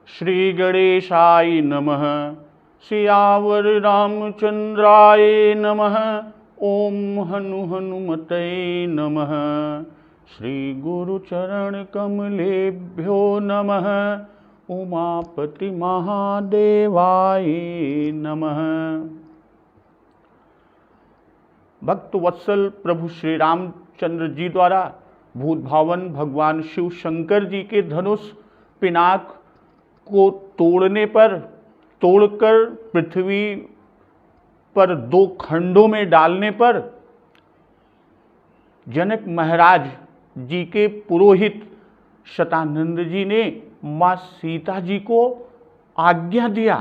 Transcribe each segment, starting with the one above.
श्री गणेशाय नमः। सियावर रामचंद्राय नमः। ओम हनु हनुमते नमः। श्री गुरुचरण कमलेभ्यो नमः। उमापति महादेवाय नमः। भक्त वत्सल प्रभु श्री रामचंद्र जी द्वारा भूत भावन भगवान शिव शंकर जी के धनुष पिनाक को तोड़कर पृथ्वी पर दो खंडों में डालने पर जनक महाराज जी के पुरोहित शतानंद जी ने मां सीता जी को आज्ञा दिया।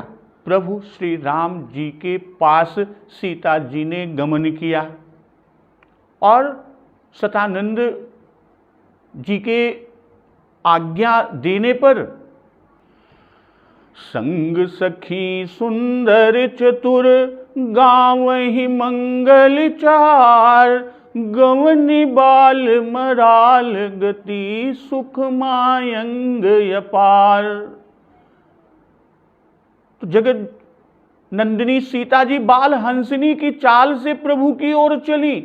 प्रभु श्री राम जी के पास सीता जी ने गमन किया और शतानंद जी के आज्ञा देने पर संग सखी सुंदर चतुर गावहि मंगल चार। गवनि बाल मराल गति सुख मायंग अपार। तो जगत नंदिनी सीता जी बाल हंसनी की चाल से प्रभु की ओर चली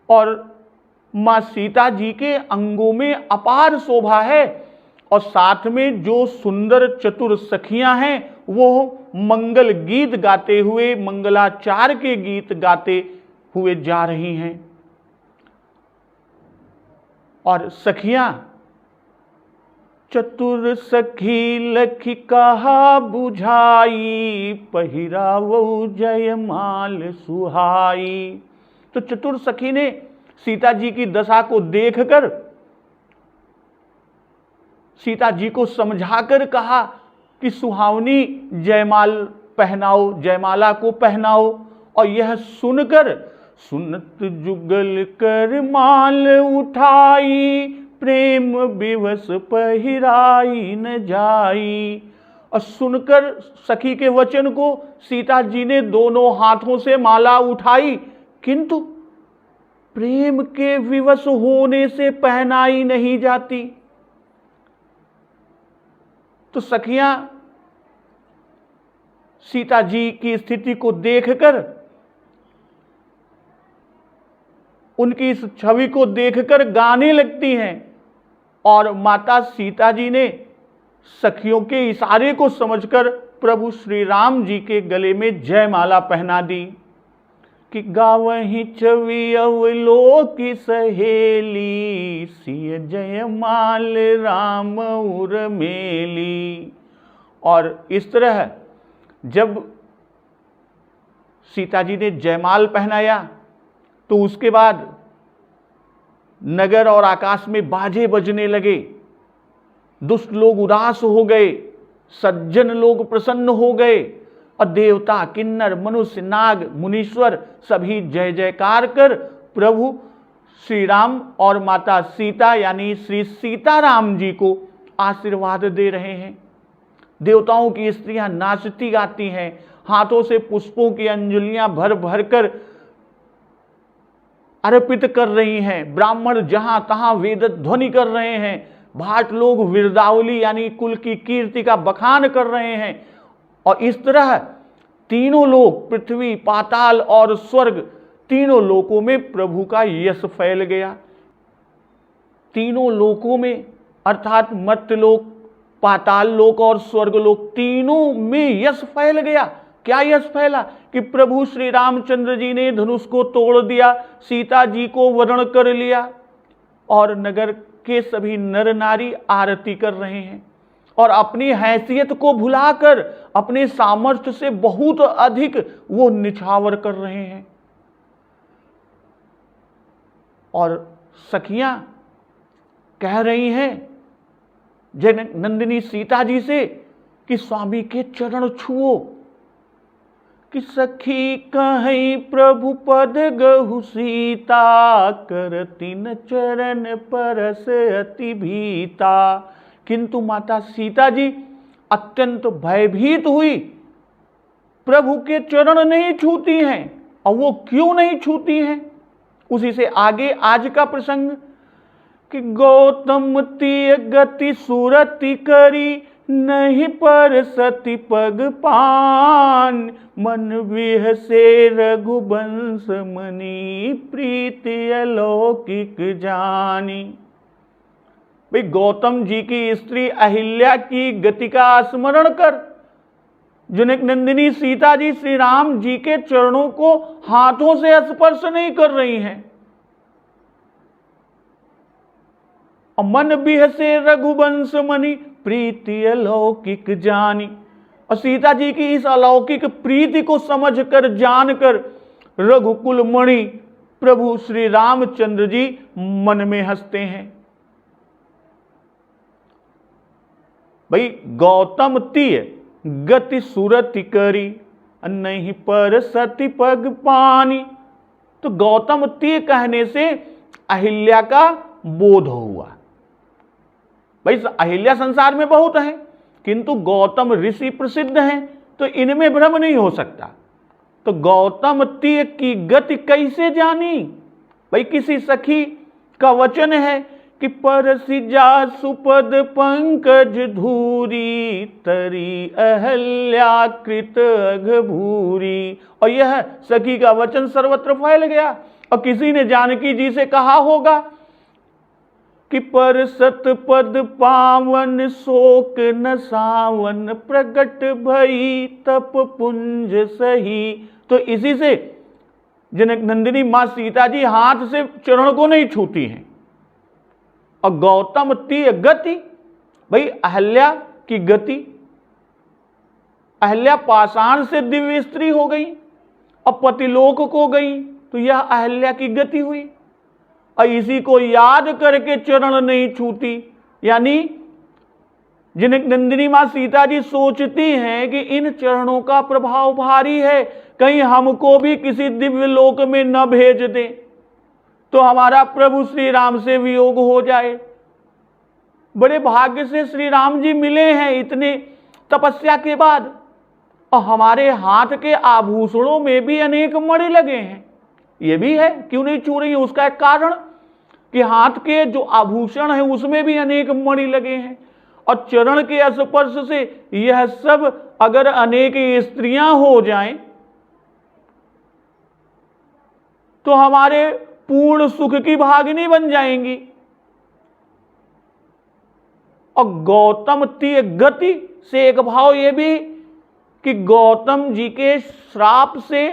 और मां सीता जी के अंगों में अपार शोभा है और साथ में जो सुंदर चतुर सखियां हैं वो मंगल गीत गाते हुए मंगलाचार के गीत गाते हुए जा रही हैं। और सखियां चतुर सखी लखी कहा बुझाई पहिरावो जयमाल सुहाई। तो चतुर सखी ने सीता जी की दशा को देखकर सीता जी को समझाकर कहा कि सुहावनी जयमाल पहनाओ, जयमाला को पहनाओ। और यह सुनकर सुनत जुगल कर माल उठाई प्रेम विवश पहिराई न जाई। और सुनकर सखी के वचन को सीता जी ने दोनों हाथों से माला उठाई किंतु प्रेम के विवश होने से पहनाई नहीं जाती। तो सखियां सीता जी की स्थिति को देखकर उनकी इस छवि को देखकर गाने लगती हैं और माता सीता जी ने सखियों के इशारे को समझकर प्रभु श्री राम जी के गले में जयमाला पहना दी कि गावहि छवि अवलोकि सहेली सिय जयमाल राम उर्मिली। और इस तरह जब सीता जी ने जयमाल पहनाया तो उसके बाद नगर और आकाश में बाजे बजने लगे। दुष्ट लोग उदास हो गए, सज्जन लोग प्रसन्न हो गए और देवता किन्नर मनुष्य नाग मुनीश्वर सभी जय जयकार कर प्रभु श्री राम और माता सीता यानी श्री सीताराम जी को आशीर्वाद दे रहे हैं। देवताओं की स्त्रियां नाचती गाती हैं, हाथों से पुष्पों की अंजलियां भर भर कर अर्पित कर रही हैं। ब्राह्मण जहां तहां वेद ध्वनि कर रहे हैं। भाट लोग विरदावली यानी कुल की कीर्ति का बखान कर रहे हैं। और इस तरह तीनों लोक पृथ्वी पाताल और स्वर्ग तीनों लोकों में प्रभु का यश फैल गया। तीनों लोकों में अर्थात मर्त्य लोक पाताल लोक और स्वर्ग लोक तीनों में यश फैल गया। क्या यश फैला कि प्रभु श्री रामचंद्र जी ने धनुष को तोड़ दिया, सीता जी को वरण कर लिया और नगर के सभी नर नारी आरती कर रहे हैं और अपनी हैसियत को भुलाकर अपने सामर्थ्य से बहुत अधिक वो निछावर कर रहे हैं। और सखियां कह रही हैं नंदिनी सीता जी से कि स्वामी के चरण छुओ। कि सखी कहीं प्रभु पद गहु सीता करती न चरण परस अति भीता। किंतु माता सीता जी अत्यंत भयभीत हुई, प्रभु के चरण नहीं छूती हैं। और वो क्यों नहीं छूती हैं उसी से आगे आज का प्रसंग कि गौतम तीय गति सुरति करी नहीं पर सती पग पान, मन विहसे रघुवंश मणि, प्रीति अलौकिक जानी। भाई गौतम जी की स्त्री अहिल्या की गति का स्मरण कर जनक नंदिनी सीता जी श्री राम जी के चरणों को हाथों से स्पर्श नहीं कर रही हैं। मन बिहसे रघुवंश मणि, प्रीति अलौकिक जानी। और सीता जी की इस अलौकिक प्रीति को समझकर जानकर रघुकुल मणि प्रभु श्री रामचंद्र जी मन में हंसते हैं। भाई गौतम तीय गति सुरति करी, नहीं पर सती पग पानी। तो गौतम तीय कहने से अहिल्या का बोध हुआ। भाई अहिल्या संसार में बहुत है, किंतु गौतम ऋषि प्रसिद्ध हैं, तो इनमें भ्रम नहीं हो सकता। तो गौतम तीय की गति कैसे जानी? भाई किसी सखी का वचन है कि परसि जा सुपद पंकज धूरी, तरी अहल्या कृत अघभूरी। और यह सखी का वचन सर्वत्र फैल गया। और किसी ने जानकी जी से कहा होगा कि पर सत पद पावन, शोक न सावन, प्रगट भई तप पुंज सही। तो इसी से जनक नंदिनी मां सीता जी हाथ से चरण को नहीं छूती हैं। और गौतम तीय गति, भाई अहल्या की गति, अहल्या पाषाण से दिव्य स्त्री हो गई और पतिलोक को गई, तो यह अहल्या की गति हुई। और इसी को याद करके चरण नहीं छूती, यानी जनक नंदिनी मां सीता जी सोचती हैं कि इन चरणों का प्रभाव भारी है, कहीं हमको भी किसी दिव्य लोक में न भेज दें तो हमारा प्रभु श्री राम से वियोग हो जाए। बड़े भाग्य से श्री राम जी मिले हैं इतने तपस्या के बाद। और हमारे हाथ के आभूषणों में भी अनेक मणि लगे हैं, ये भी है, क्यों नहीं छू रही है? उसका एक कारण कि हाथ के जो आभूषण है उसमें भी अनेक मणि लगे हैं। और चरण के स्पर्श से यह सब अगर अनेक स्त्रियां हो जाएं तो हमारे पूर्ण सुख की भागिनी बन जाएंगी। और गौतम तीय गति से एक भाव यह भी कि गौतम जी के श्राप से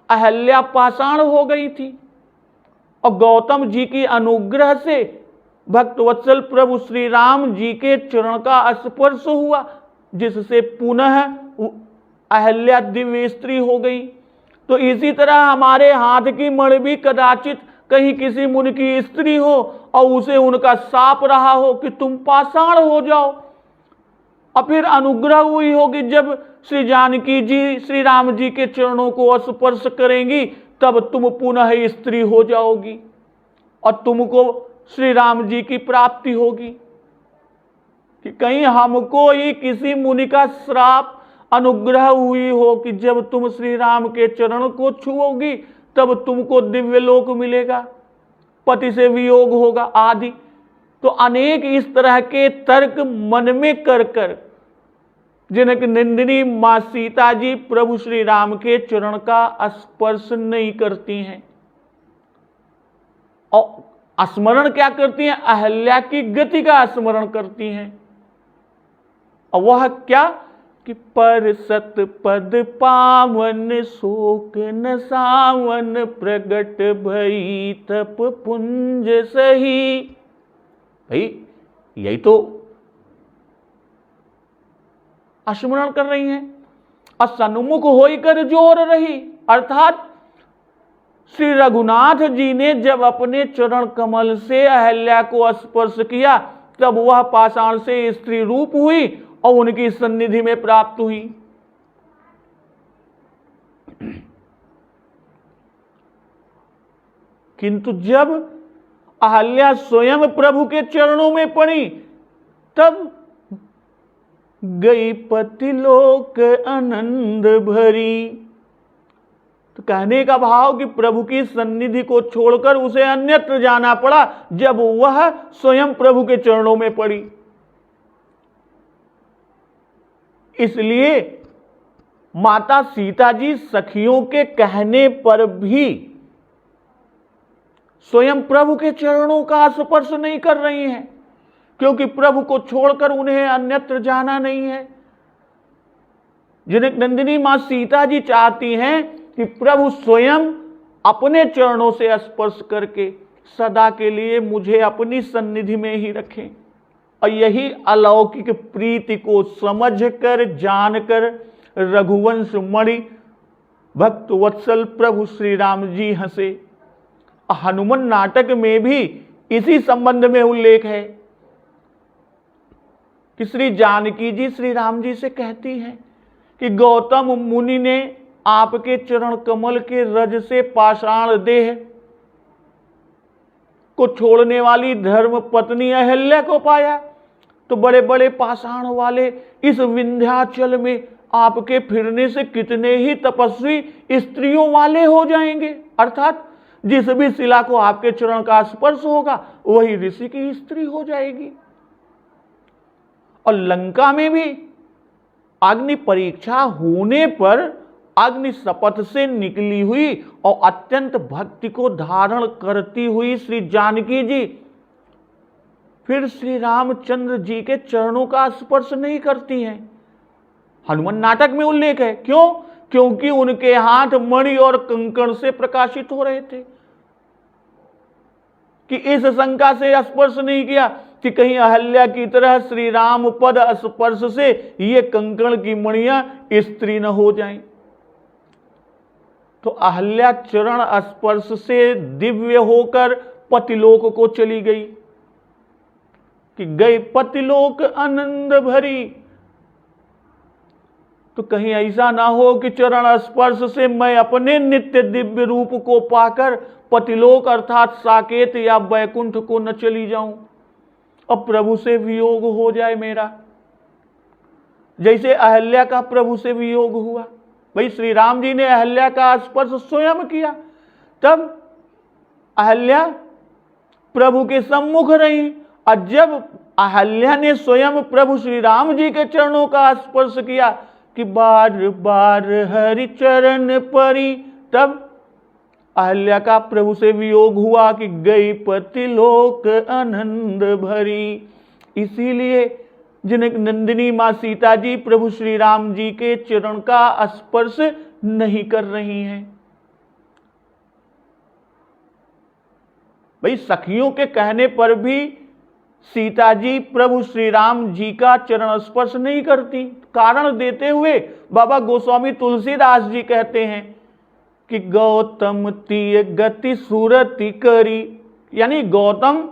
अहल्या पाषाण हो गई थी और गौतम जी की अनुग्रह से भक्तवत्सल प्रभु श्री राम जी के चरण का स्पर्श हुआ, जिससे पुनः अहल्या दिव्य स्त्री हो गई। तो इसी तरह हमारे हाथ की मणि भी कदाचित कहीं किसी मुनि की स्त्री हो और उसे उनका शाप रहा हो कि तुम पाषाण हो जाओ, और फिर अनुग्रह हुई होगी जब श्री जानकी जी श्री राम जी के चरणों को स्पर्श करेंगी, तब तुम पुनः स्त्री हो जाओगी और तुमको श्री राम जी की प्राप्ति होगी। कि कहीं हमको ही किसी मुनि का श्राप अनुग्रह हुई हो कि जब तुम श्री राम के चरण को छुओगी तब तुमको दिव्य लोक मिलेगा, पति से वियोग होगा आदि। तो अनेक इस तरह के तर्क मन में कर कर जनक नंदिनी मां सीता जी प्रभु श्री राम के चरण का स्पर्श नहीं करती हैं और स्मरण क्या करती हैं? अहल्या की गति का स्मरण करती हैं। और वह क्या कि पर सत पद पावन, शोक न सावन, प्रगट भई तप पुंज सही। भाई यही तो स्मरण कर रही हैं। और सन्मुख होकर जोर रही, अर्थात श्री रघुनाथ जी ने जब अपने चरण कमल से अहल्या को स्पर्श किया तब वह पाषाण से स्त्री रूप हुई और उनकी सन्निधि में प्राप्त हुई। किंतु जब अहल्या स्वयं प्रभु के चरणों में पड़ी तब गई पतिलोक आनंद भरी। तो कहने का भाव कि प्रभु की सन्निधि को छोड़कर उसे अन्यत्र जाना पड़ा जब वह स्वयं प्रभु के चरणों में पड़ी। इसलिए माता सीता जी सखियों के कहने पर भी स्वयं प्रभु के चरणों का स्पर्श नहीं कर रही हैं, क्योंकि प्रभु को छोड़कर उन्हें अन्यत्र जाना नहीं है। जनक नंदिनी मां सीता जी चाहती हैं कि प्रभु स्वयं अपने चरणों से स्पर्श करके सदा के लिए मुझे अपनी सन्निधि में ही रखें। और यही अलौकिक प्रीति को समझकर जानकर रघुवंश मणि भक्त वत्सल प्रभु श्री राम जी हंसे। हनुमान नाटक में भी इसी संबंध में उल्लेख है कि श्री जानकी जी श्री राम जी से कहती हैं कि गौतम मुनि ने आपके चरण कमल के रज से पाषाण देह को छोड़ने वाली धर्म पत्नी अहल्या को पाया, तो बड़े बड़े पाषाण वाले इस विंध्याचल में आपके फिरने से कितने ही तपस्वी स्त्रियों वाले हो जाएंगे। अर्थात जिस भी शिला को आपके चरण का स्पर्श होगा वही ऋषि की स्त्री हो जाएगी। और लंका में भी अग्नि परीक्षा होने पर अग्नि शपथ से निकली हुई और अत्यंत भक्ति को धारण करती हुई श्री जानकी जी फिर श्री रामचंद्र जी के चरणों का स्पर्श नहीं करती हैं। हनुमान नाटक में उल्लेख है। क्यों? क्योंकि उनके हाथ मणि और कंकण से प्रकाशित हो रहे थे कि इस शंका से स्पर्श नहीं किया कि कहीं अहल्या की तरह श्री राम पद स्पर्श से ये कंकण की मणियां स्त्री न हो जाएं। तो अहल्या चरण स्पर्श से दिव्य होकर पतिलोक को चली गई कि गई पतिलोक आनंद भरी। तो कहीं ऐसा ना हो कि चरण स्पर्श से मैं अपने नित्य दिव्य रूप को पाकर पतिलोक अर्थात साकेत या वैकुंठ को न चली जाऊं, अब प्रभु से वियोग हो जाए मेरा, जैसे अहल्या का प्रभु से वियोग हुआ। भाई श्री राम जी ने अहल्या का स्पर्श स्वयं किया, तब अहल्या प्रभु के सम्मुख रही। और जब अहल्या ने स्वयं प्रभु श्री राम जी के चरणों का स्पर्श किया कि बार बार हरि चरण परी, तब अहल्या का प्रभु से वियोग हुआ कि गई पतिलोक आनंद भरी। इसीलिए जनक नंदिनी मां सीता जी प्रभु श्री राम जी के चरण का स्पर्श नहीं कर रही हैं। भाई सखियों के कहने पर भी सीता जी प्रभु श्री राम जी का चरण स्पर्श नहीं करती। कारण देते हुए बाबा गोस्वामी तुलसीदास जी कहते हैं कि गौतम तीय गति सुरति करी, यानी गौतम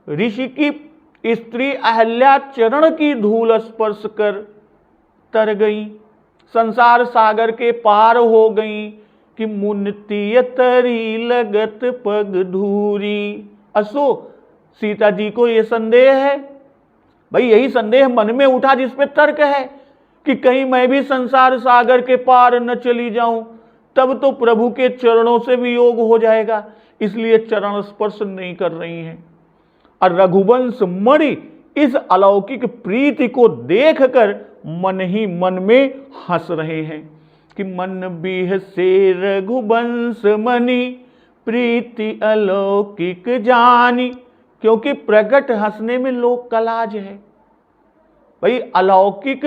ऋषि की स्त्री अहल्या चरण की धूल स्पर्श कर तर गई, संसार सागर के पार हो गई कि मुनतीय तरी लगत पग धूरी। असो सीता जी को यह संदेह है। भाई यही संदेह मन में उठा जिस पे तर्क है कि कहीं मैं भी संसार सागर के पार न चली जाऊं, तब तो प्रभु के चरणों से वियोग हो जाएगा, इसलिए चरण स्पर्श नहीं कर रही हैं। और रघुवंश मणि इस अलौकिक प्रीति को देखकर मन ही मन में हंस रहे हैं कि मन बीह से रघुवंश मणि प्रीति अलौकिक जानी, क्योंकि प्रकट हंसने में लोक कलाज है। भाई अलौकिक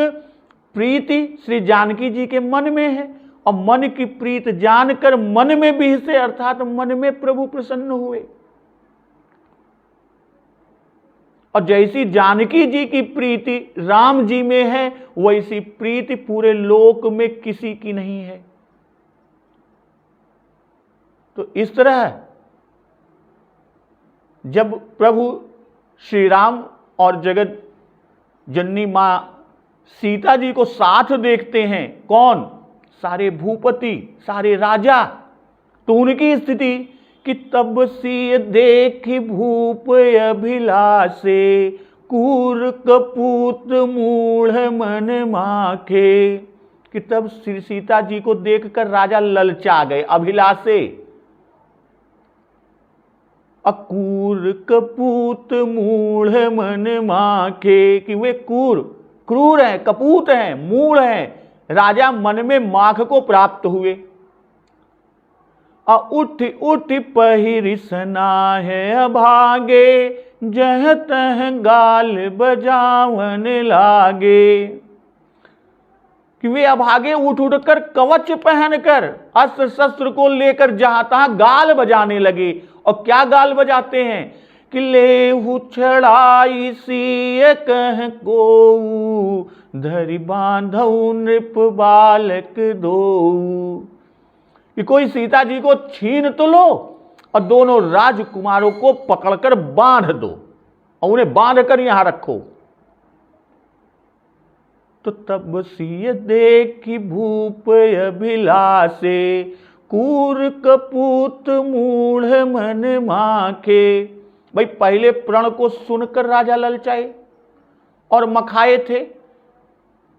प्रीति श्री जानकी जी के मन में है और मन की प्रीत जानकर मन में भी से अर्थात मन में प्रभु प्रसन्न हुए। और जैसी जानकी जी की प्रीति राम जी में है वैसी प्रीति पूरे लोक में किसी की नहीं है। तो इस तरह जब प्रभु श्री राम और जगत जननी मां सीता जी को साथ देखते हैं, कौन? सारे भूपति, सारे राजा, तो उनकी स्थिति कि तब सी देख भूप अभिलाषे कूर कपूत मूढ़ मन माखे, कि तब श्री सीता जी को देखकर राजा ललचा गए। अभिलाषे अकूर कपूत मूढ़ मन माखे, कि वे कूर क्रूर हैं, कपूत हैं, मूढ़ हैं, राजा मन में माख को प्राप्त हुए। उठ उठ पहिरिसना है अभागे, जह तह गाल बजावन लागे। कि वे अभागे उठ उठ कर कवच पहनकर अस्त्र शस्त्र को लेकर जहां तहां गाल बजाने लगे। और क्या गाल बजाते हैं कि लेहु चढ़ाई सिय कह को, धरि बांधऊ नृप बालक दो। कि कोई सीता जी को छीन तो लो और दोनों राजकुमारों को पकड़कर बांध दो और उन्हें बांध कर यहां रखो। तो तब सिय देखी भूप अभिलाषे, कूर कपूत मूढ़ मन माखे। भाई पहले प्रण को सुनकर राजा ललचाए और मखाए थे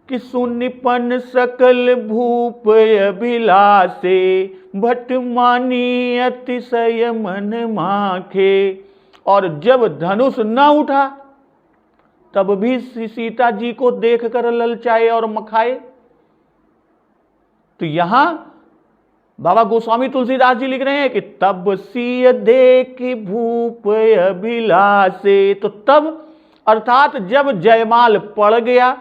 कि सुनिपन सकल भूप अभिलाषे, भट मानी अतिशय मन माखे। और जब धनुष न उठा तब भी सीता जी को देखकर ललचाए और मखाए। तो यहां बाबा गोस्वामी तुलसीदास जी लिख रहे हैं कि तब सिय देखी भूप अभिलाषे। तो तब अर्थात जब जयमाल पड़ गया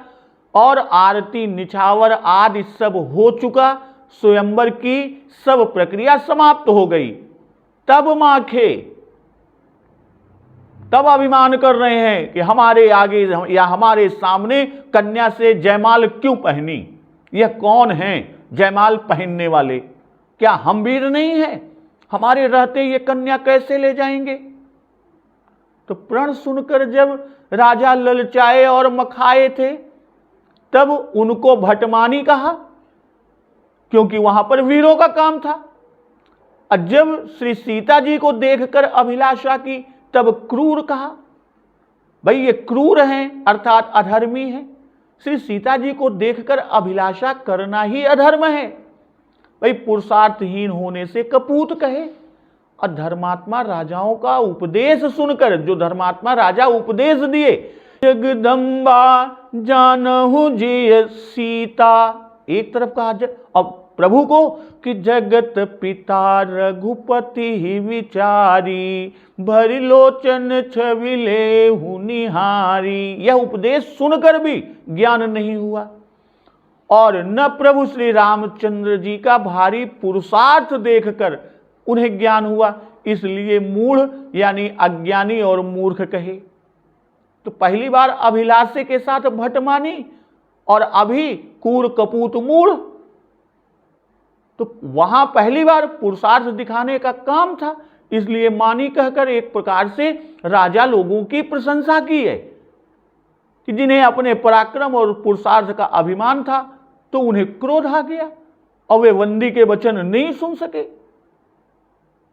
और आरती निछावर आदि सब हो चुका, स्वयंवर की सब प्रक्रिया समाप्त हो गई, तब माखे, तब अभिमान कर रहे हैं कि हमारे आगे या हमारे सामने कन्या से जयमाल क्यों पहनी, यह कौन है जयमाल पहनने वाले, क्या हम वीर नहीं हैं, हमारे रहते ये कन्या कैसे ले जाएंगे। तो प्रण सुनकर जब राजा ललचाए और मखाए थे तब उनको भटमानी कहा, क्योंकि वहां पर वीरों का काम था। और जब श्री सीता जी को देखकर अभिलाषा की तब क्रूर कहा। भाई ये क्रूर हैं अर्थात अधर्मी हैं। श्री सीता जी को देखकर अभिलाषा करना ही अधर्म है। भाई पुरुषार्थहीन होने से कपूत कहे। और धर्मात्मा राजाओं का उपदेश सुनकर, जो धर्मात्मा राजा उपदेश दिए, जगदम्बा जानहु जिय सीता, एक तरफ कहा अब प्रभु को कि जगत पिता रघुपति ही विचारी, भरि लोचन छविले हूँ निहारी। यह उपदेश सुनकर भी ज्ञान नहीं हुआ और न प्रभु श्री रामचंद्र जी का भारी पुरुषार्थ देखकर उन्हें ज्ञान हुआ, इसलिए मूढ़ यानी अज्ञानी और मूर्ख कहे। तो पहली बार अभिलाषे के साथ भटमानी और अभी कूर कपूत मूढ़। तो वहां पहली बार पुरुषार्थ दिखाने का काम था, इसलिए मानी कहकर एक प्रकार से राजा लोगों की प्रशंसा की है कि जिन्हें अपने पराक्रम और पुरुषार्थ का अभिमान था तो उन्हें क्रोध आ गया और वे वंदी के वचन नहीं सुन सके।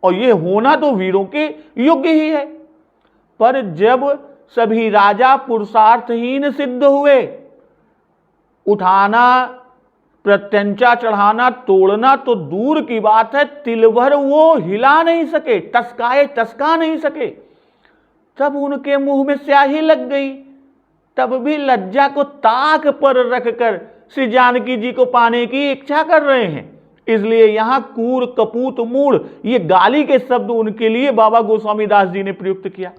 और ये होना तो वीरों के योग्य ही है। पर जब सभी राजा पुरुषार्थहीन सिद्ध हुए, उठाना, प्रत्यंचा चढ़ाना, तोड़ना तो दूर की बात है, तिलभर वो हिला नहीं सके, टसका नहीं सके, तब उनके मुंह में स्याही लग गई। तब भी लज्जा को ताक पर रखकर श्री जानकी जी को पाने की इच्छा कर रहे हैं। इसलिए यहां कूर कपूत मूढ़ ये गाली के शब्द उनके लिए बाबा गोस्वामी दास जी ने प्रयुक्त किया।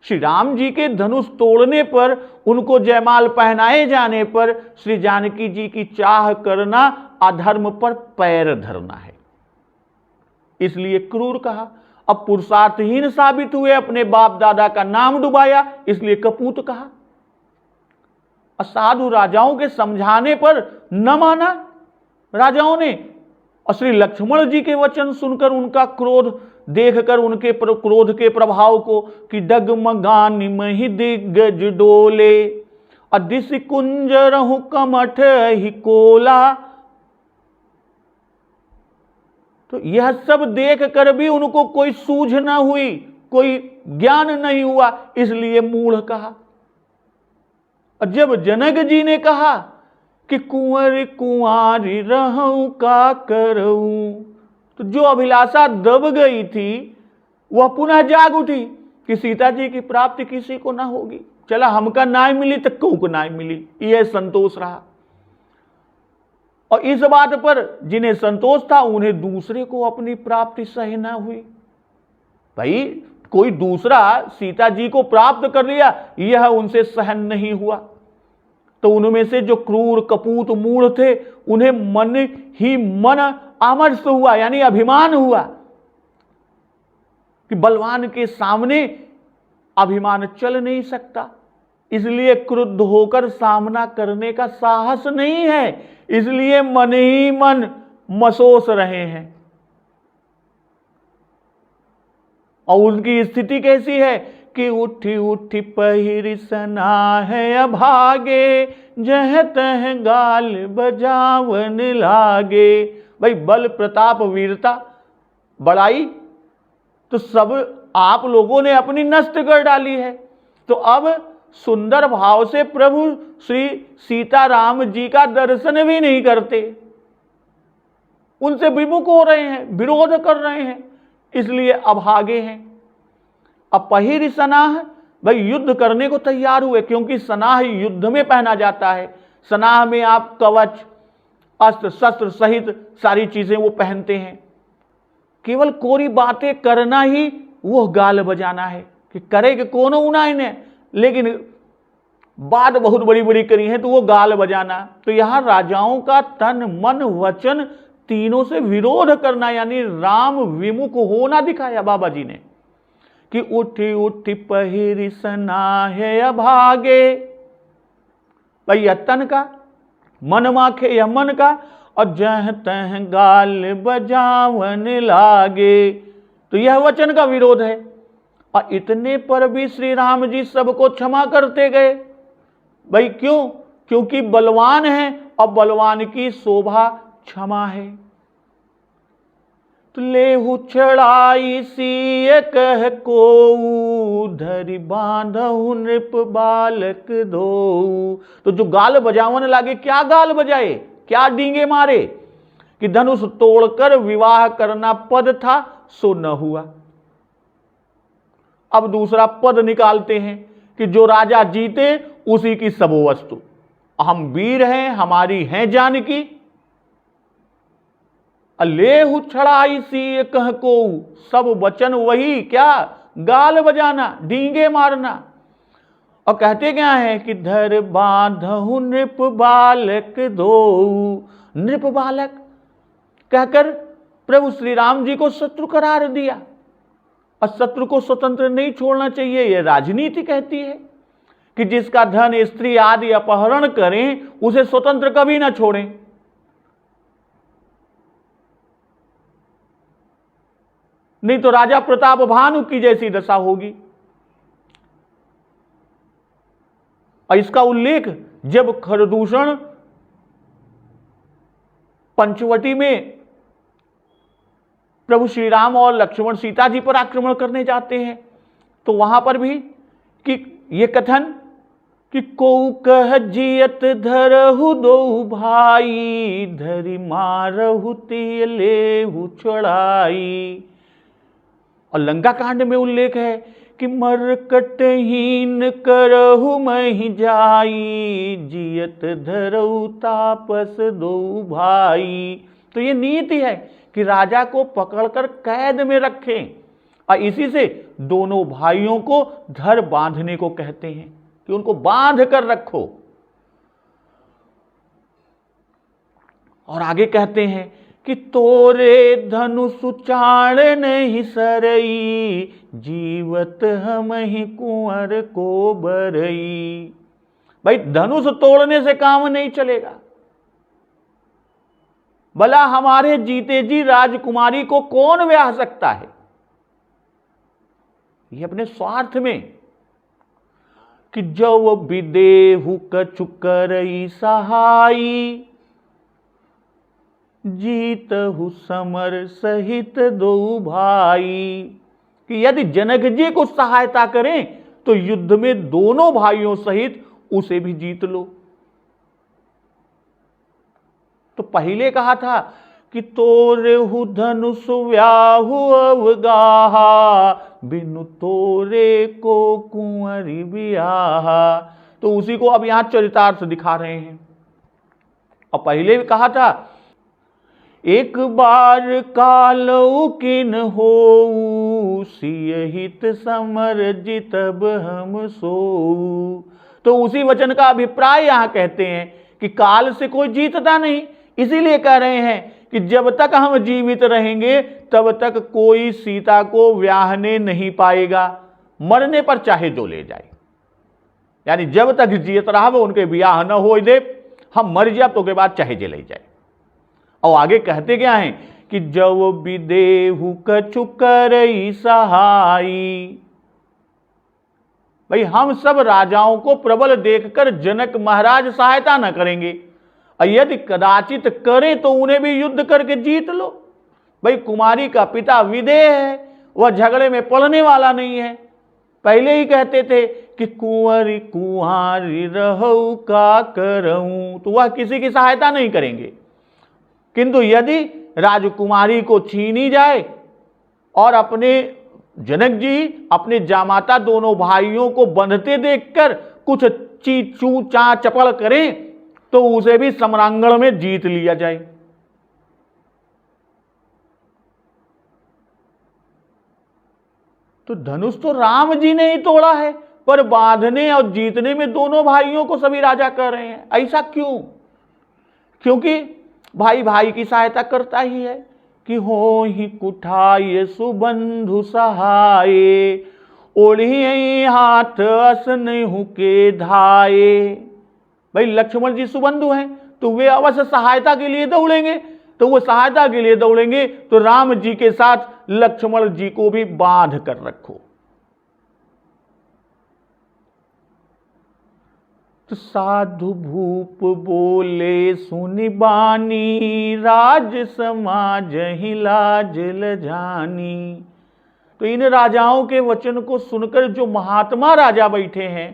श्री राम जी के धनुष तोड़ने पर, उनको जयमाल पहनाए जाने पर श्री जानकी जी की चाह करना अधर्म पर पैर धरना है, इसलिए क्रूर कहा। अब पुरुषार्थहीन साबित हुए, अपने बाप दादा का नाम डुबाया, इसलिए कपूत कहा। असाधु राजाओं के समझाने पर न माना राजाओं ने, और श्री लक्ष्मण जी के वचन सुनकर उनका क्रोध देखकर उनके क्रोध के प्रभाव को कि डगमगानि महि दिग्गज डोले, अदिश कुंज रहु कमठ ही कोला। तो यह सब देख कर भी उनको कोई सूझ न हुई, कोई ज्ञान नहीं हुआ, इसलिए मूढ़ कहा। और जब जनक जी ने कहा कि कुंवर कुंवारी रहूं का करूं, तो जो अभिलाषा दब गई थी वह पुनः जाग उठी कि सीता जी की प्राप्ति किसी को ना होगी, चला हमका न्याय मिली तो कऊ को न्याय मिली, यह संतोष रहा। और इस बात पर जिन्हें संतोष था उन्हें दूसरे को अपनी प्राप्ति सह न हुई। भाई कोई दूसरा सीता जी को प्राप्त कर लिया, यह उनसे सहन नहीं हुआ। तो उनमें से जो क्रूर कपूत मूढ़ थे उन्हें मन ही मन आमर्ष हुआ, यानी अभिमान हुआ कि बलवान के सामने अभिमान चल नहीं सकता, इसलिए क्रुद्ध होकर सामना करने का साहस नहीं है, इसलिए मन ही मन मसोस रहे हैं। और उनकी स्थिति कैसी है कि उठी उठी पहिरी सना है अभागे, जह तह गाल बजावन लागे। भाई बल प्रताप वीरता बड़ाई तो सब आप लोगों ने अपनी नष्ट कर डाली है। तो अब सुंदर भाव से प्रभु श्री सीताराम जी का दर्शन भी नहीं करते, उनसे विमुख हो रहे हैं, विरोध कर रहे हैं, इसलिए अभागे हैं। अब पहिरी सनाह, भाई युद्ध करने को तैयार हुए, क्योंकि सनाह युद्ध में पहना जाता है। सनाह में आप कवच अस्त्र शस्त्र सहित सारी चीजें वो पहनते हैं। केवल कोरी बातें करना ही वो गाल बजाना है कि करेगा कौन उना इन्हें, लेकिन बात बहुत बड़ी बड़ी करी है तो वो गाल बजाना। तो यहां राजाओं का तन मन वचन तीनों से विरोध करना, यानी राम विमुख होना दिखाया बाबा जी ने कि उठी उठी पहिरी सना है अभागे। भाई यह तन का, मन माखे यह मन का, और जह तह गाल बजावन लागे, तो यह वचन का विरोध है। और इतने पर भी श्री राम जी सबको क्षमा करते गए। भाई क्यों? क्योंकि बलवान है और बलवान की शोभा क्षमा है। तो लेहु चढ़ाई सी कह को धरि बांधहु नृप बालक दो। तो जो गाल बजावन लागे, क्या गाल बजाए, क्या डींगे मारे कि धनुष तोड़कर विवाह करना पद था सो न हुआ। अब दूसरा पद निकालते हैं कि जो राजा जीते उसी की सब वस्तु, हम वीर हैं, हमारी हैं जानकी। लेहु चढ़ाई सी कह को, सब वचन वही, क्या गाल बजाना, डींगे मारना। और कहते क्या है कि धर बांधहु नृप बालक दो। नृप बालक कहकर प्रभु श्री राम जी को शत्रु करार दिया। और शत्रु को स्वतंत्र नहीं छोड़ना चाहिए, यह राजनीति कहती है कि जिसका धन स्त्री आदि अपहरण करें उसे स्वतंत्र कभी ना छोड़ें। नहीं तो राजा प्रताप भानु की जैसी दशा होगी। और इसका उल्लेख जब खरदूषण पंचवटी में प्रभु श्री राम और लक्ष्मण सीता जी पर आक्रमण करने जाते हैं तो वहां पर भी कि ये कथन कि को कह जियत धरहु दो भाई, धरि मारहु तिय लेहु छुड़ाई। और लंका कांड में उल्लेख है कि मरकटहीन करहु महि जाई, जियत धरहु तापस दो भाई। तो ये नीति है कि राजा को पकड़कर कैद में रखें, और इसी से दोनों भाइयों को धर बांधने को कहते हैं कि उनको बांध कर रखो। और आगे कहते हैं कि तोरे धनुष चाण नहीं सरई, जीवत हम ही कुंवर को बरई। भाई धनुष तोड़ने से काम नहीं चलेगा, भला हमारे जीते जी राजकुमारी को कौन ब्याह सकता है। ये अपने स्वार्थ में कि जव विदेहु कछु करई सहाई, जीतहु समर सहित दो भाई। कि यदि जनक जी को सहायता करें तो युद्ध में दोनों भाइयों सहित उसे भी जीत लो। तो पहले कहा था कि तोरे हु धनुष व्याहु अवगाहा, बिनु तोरे को कुंवरी ब्याहा। तो उसी को अब यहां चरितार्थ दिखा रहे हैं। और पहले भी कहा था, एक बार कालऊ किन हो, सियहित समर जितब हम सो। तो उसी वचन का अभिप्राय यहां कहते हैं कि काल से कोई जीतता नहीं, इसीलिए कह रहे हैं कि जब तक हम जीवित रहेंगे तब तक कोई सीता को ब्याहने नहीं पाएगा, मरने पर चाहे जो ले जाए। यानी जब तक जीत रहा वो उनके ब्याह न हो दे, हम मर जाए तो के बाद चाहे जे ले जाए। और आगे कहते क्या हैं कि जब विदेहु कछु करई सहाई। भाई हम सब राजाओं को प्रबल देखकर जनक महाराज सहायता न करेंगे, और यदि कदाचित करें तो उन्हें भी युद्ध करके जीत लो। भाई कुमारी का पिता विदेह है, वह झगड़े में पड़ने वाला नहीं है। पहले ही कहते थे कि कुंवरी कुंवारी रहू का करऊं, तो वह किसी की सहायता नहीं करेंगे। किंतु यदि राजकुमारी को छीनी जाए और अपने जनक जी अपने जामाता दोनों भाइयों को बंधते देखकर कुछ ची चू चा चपड़ करें तो उसे भी सम्रांगण में जीत लिया जाए। तो धनुष तो राम जी ने ही तोड़ा है, पर बांधने और जीतने में दोनों भाइयों को सभी राजा कर रहे हैं। ऐसा क्यों? क्योंकि भाई भाई की सहायता करता ही है कि हो ही कुठाय सुबंधु सहाय, ओढ़ी हाथ असनहु के धाये। भाई लक्ष्मण जी सुबंधु हैं तो वे अवश्य सहायता के लिए दौड़ेंगे, तो वो सहायता के लिए दौड़ेंगे तो राम जी के साथ लक्ष्मण जी को भी बांध कर रखो। तो साधु भूप बोले सुनि बानी, राज समाज ही लाज लजानी। तो इन राजाओं के वचन को सुनकर जो महात्मा राजा बैठे हैं,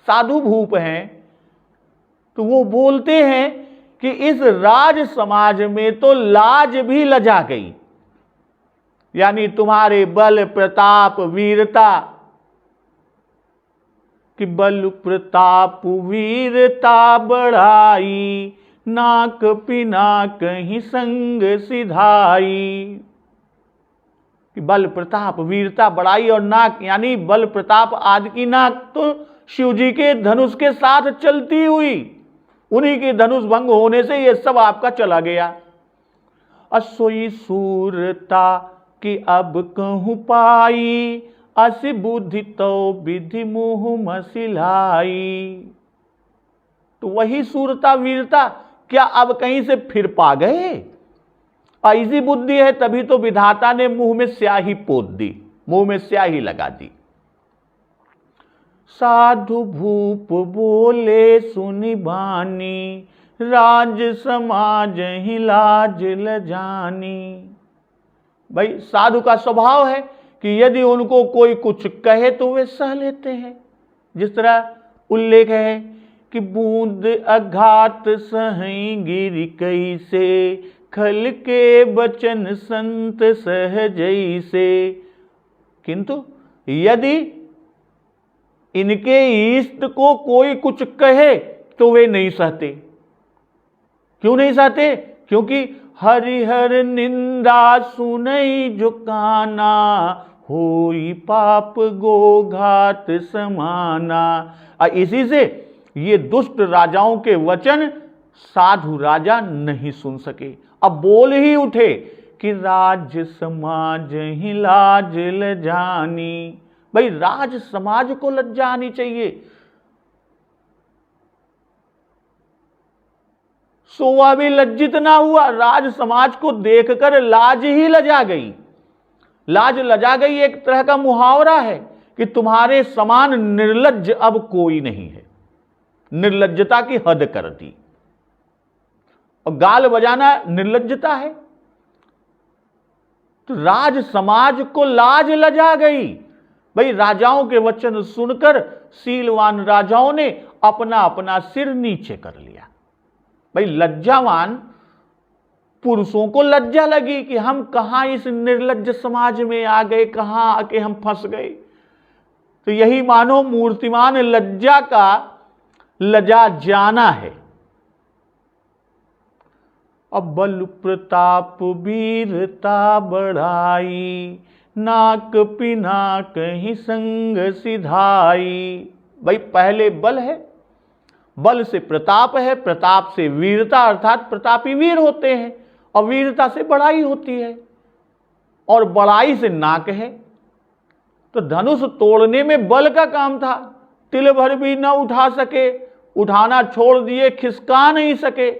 साधु भूप हैं, तो वो बोलते हैं कि इस राज समाज में तो लाज भी लजा गई। यानी तुम्हारे बल प्रताप वीरता, कि बल प्रताप वीरता बढ़ाई, नाक पिना कहीं संग सिधाई। कि बल प्रताप वीरता बढ़ाई और नाक यानी बल प्रताप आदि की नाक तो शिव जी के धनुष के साथ चलती हुई, उन्हीं के धनुष भंग होने से ये सब आपका चला गया। असोई सूरता कि अब कहूं पाई, असि बुद्धि तो विधि मुह मसिलाई। तो वही सूरता वीरता क्या अब कहीं से फिर पा गए? ऐसी बुद्धि है तभी तो विधाता ने मुंह में स्याही पोत दी, मुंह में स्याही लगा दी। साधु भूप बोले सुनि बानी, राज समाज ही लाज लजानी। भाई साधु का स्वभाव है कि यदि उनको कोई कुछ कहे तो वे सह लेते हैं। जिस तरह उल्लेख है कि बूंद अघात सही गिर कैसे, खल के बचन संत सहजई से। किंतु यदि इनके इष्ट को कोई कुछ कहे तो वे नहीं सहते। क्यों नहीं सहते? क्योंकि हरिहर निंदा सुनई जो काना, होई पाप गो घात समाना। इसी से ये दुष्ट राजाओं के वचन साधु राजा नहीं सुन सके। अब बोल ही उठे कि राज समाज ही लाज लजानी। भाई राज समाज को लज्जा आनी चाहिए। सोवा भी लज्जित ना हुआ, राज समाज को देखकर लाज ही लजा गई। लाज लजा गई एक तरह का मुहावरा है कि तुम्हारे समान निर्लज्ज अब कोई नहीं है। निर्लज्जता की हद कर दी। और गाल बजाना निर्लज्जता है। तो राज समाज को लाज लजा गई। भाई राजाओं के वचन सुनकर शीलवान राजाओं ने अपना अपना सिर नीचे कर लिया। भाई लज्जावान पुरुषों को लज्जा लगी कि हम कहां इस निर्लज्ज समाज में आ गए, कहां आके हम फंस गए। तो यही मानो मूर्तिमान लज्जा का लजा जाना है। अब बल प्रताप वीरता बढ़ाई, नाक पिना कहीं संग सिधाई। भाई पहले बल है, बल से प्रताप है, प्रताप से वीरता, अर्थात प्रतापी वीर होते हैं, और वीरता से बड़ाई होती है, और बड़ाई से नाक है। तो धनुष तोड़ने में बल का काम था, तिल भर भी न उठा सके, उठाना छोड़ दिए, खिसका नहीं सके,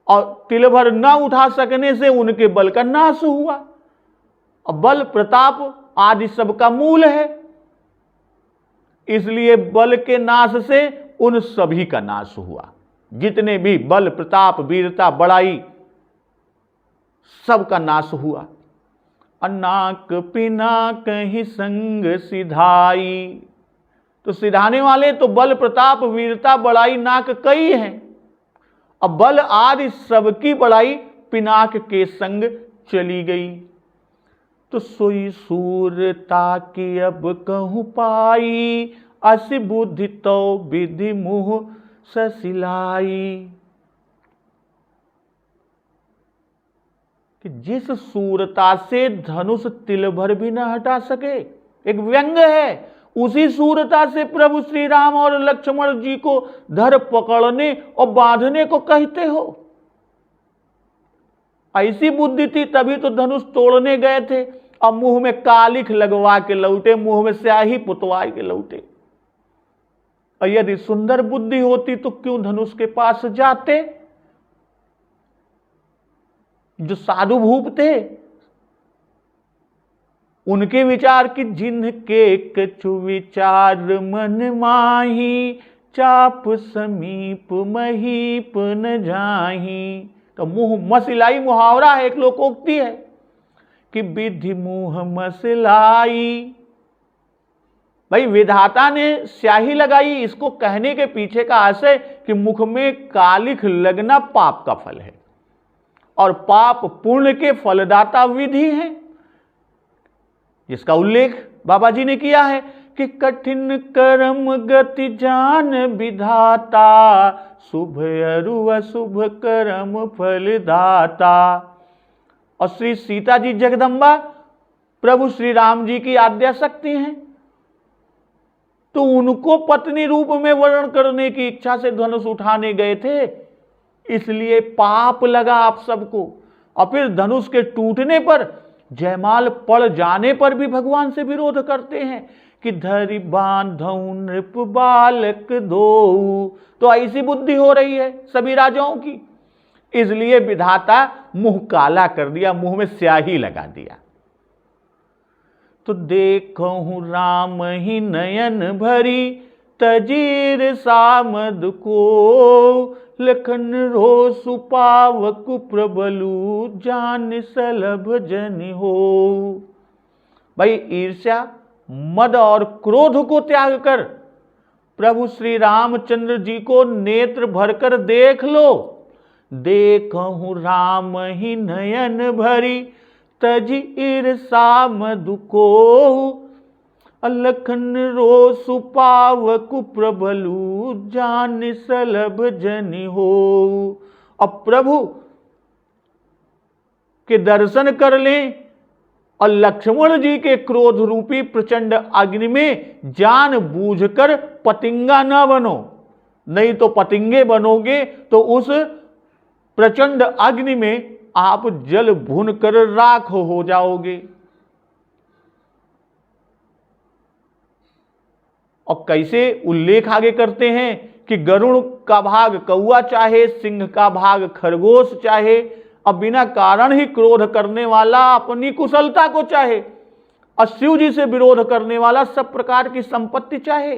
और तिल भर न उठा सकने से उनके बल का नाश हुआ। और बल प्रताप आदि सबका मूल है, इसलिए बल के नाश से उन सभी का नाश हुआ। जितने भी बल प्रताप वीरता बड़ाई सबका नाश हुआ। नाक पिना कहीं संग सिधाई, तो सिधाने वाले तो बल प्रताप वीरता बड़ाई नाक कई हैं, अब बल आदि सबकी बड़ाई पिनाक के संग चली गई। तो सोई सूरता की अब कहूं पाई, असी बुद्धि तो विधि मुह ससिलाई। कि जिस सूरता से धनुष तिल भर भी न हटा सके, एक व्यंग है, उसी सूरता से प्रभु श्री राम और लक्ष्मण जी को धर पकड़ने और बांधने को कहते हो। ऐसी बुद्धि थी तभी तो धनुष तोड़ने गए थे, और मुंह में कालिख लगवा के लौटे, मुंह में स्याही पुतवा के लौटे। और यदि सुंदर बुद्धि होती तो क्यों धनुष के पास जाते। जो साधु भूप थे उनके विचार की, जिनके कछु विचार मन माही, चाप समीप महीप न जाही। तो मुंह मसिलाई मुहावरा है, एक लोकोक्ति है कि विधि मुंह मसिलाई। भाई विधाता ने स्याही लगाई, इसको कहने के पीछे का आशय कि मुख में कालिख लगना पाप का फल है, और पाप पुण्य के फलदाता विधि है, जिसका उल्लेख बाबा जी ने किया है कि कठिन कर्म गति जान विधाता, शुभ अरु अशुभ कर्म फलदाता। और श्री सीता जी जगदम्बा प्रभु श्री राम जी की आद्या शक्ति हैं, तो उनको पत्नी रूप में वर्ण करने की इच्छा से धनुष उठाने गए थे, इसलिए पाप लगा आप सबको। और फिर धनुष के टूटने पर, जयमाल पड़ जाने पर भी भगवान से विरोध करते हैं कि धरि बांधऊ नृप बालक दो। तो ऐसी बुद्धि हो रही है सभी राजाओं की, इसलिए विधाता मुंह काला कर दिया, मुंह में स्याही लगा दिया। तो देखूं राम ही नयन भरी, तजीर सामद को, लखन रो सुपावक प्रबलु, जान सलभ जन हो। भाई ईर्ष्या मद और क्रोध को त्याग कर प्रभु श्री रामचंद्र जी को नेत्र भरकर देख लो। देखूं राम ही नयन भरी, तजीर सामद को, लखन रो सुपावक प्रबलु, जान सलभ जन हो। अब प्रभु के दर्शन कर लें और लक्ष्मण जी के क्रोध रूपी प्रचंड अग्नि में जान बूझकर पतिंगा न बनो, नहीं तो पतिंगे बनोगे तो उस प्रचंड अग्नि में आप जल भून कर राख हो जाओगे। और कैसे उल्लेख आगे करते हैं कि गरुड़ का भाग कौआ चाहे, सिंह का भाग खरगोश चाहे, अब बिना कारण ही क्रोध करने वाला अपनी कुशलता को चाहे, और शिव जी से विरोध करने वाला सब प्रकार की संपत्ति चाहे।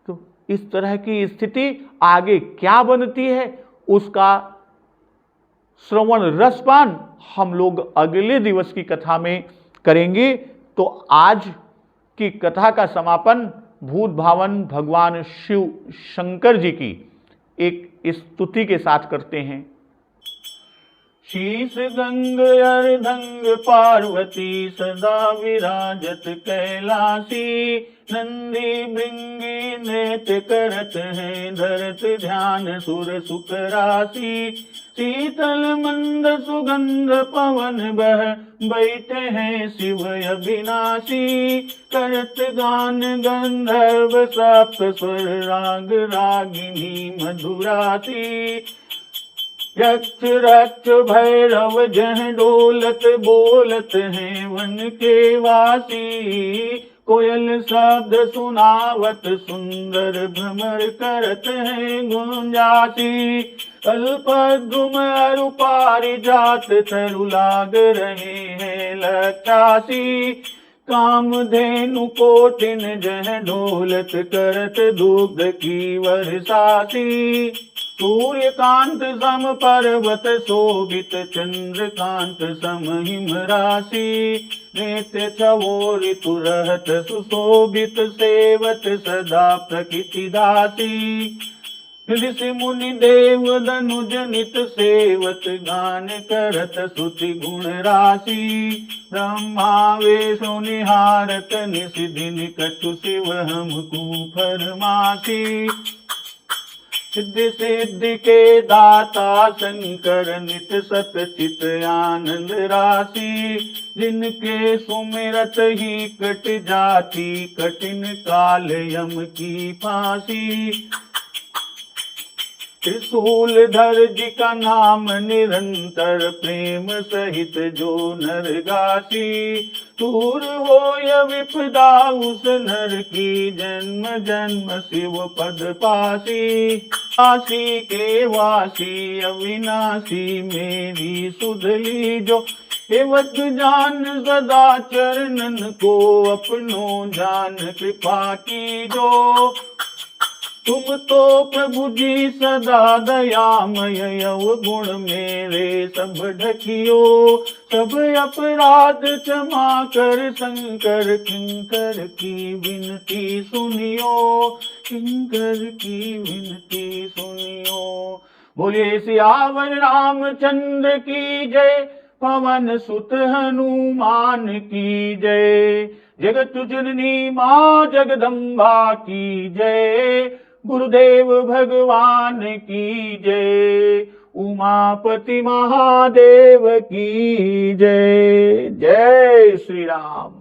तो इस तरह की स्थिति आगे क्या बनती है उसका श्रवण रसपान हम लोग अगले दिवस की कथा में करेंगे। तो आज की कथा का समापन भूत भावन भगवान शिव शंकर जी की एक इस स्तुति के साथ करते हैं। शीश गंग अर्धंग पार्वती सदा विराजत कैलासी, नंदी भृंगी नृत्य करत हैं धरत ध्यान सुर सुख राशि। शीतल मंद सुगंध पवन बह बैठे हैं शिव अविनाशी, करत गान गंधर्व सप्त स्वर राग रागिनी मधुरासी। यक्ष रक्ष भैरव जह डोलत बोलत हैं वन के वासी, कोयल शब्द सुनावत सुंदर भ्रमर करत हैं गुंजासी। कल्पद्रुम अरु पारिजात तरु लाग रहे हैं लक्षासी, कामधेनु कोटिन जह डोलत करत दुग्ध की वर्षासी। सूर्यकांत सम पर्वत शोभित चंद्रकांत सम हिम राशि, नित्य छवो ऋतु रहत सुशोभित सेवत सदा प्रकृति दासी। ऋषि मुनि देव धनुज नित सेवत गान करत स्तुति गुण राशि, ब्रह्मा वेशो निहारत निश दिन कछु शिव हमको फरमासी। सिद्धि सिद्धि के दाता शंकर नित सत चित आनंद राशि, जिनके सुमिरत ही कट जाती कठिन काल यम की फांसी। त्रिशूल धर जी का नाम निरंतर प्रेम सहित जो नर गासी, दूर हो या विपदा उस नर की जन्म जन्म शिव पद पासी। काशी के वासी अविनाशी मेरी सुध लीजो, एवं जान सदा चरणन को अपनो जान कृपा कीजो। तुम तो प्रभु जी सदा दयामय गुण मेरे सब ढकियो, सब अपराध क्षमा कर शंकर किंकर की विनती सुनियो, किंकर की विनती सुनियो। बोलिए सियावर रामचंद्र की जय, पवन सुत हनुमान की जय। जगत जननी माँ जगदम्बा की जय, गुरुदेव भगवान की जय, उमापति महादेव की जय। जय श्री राम।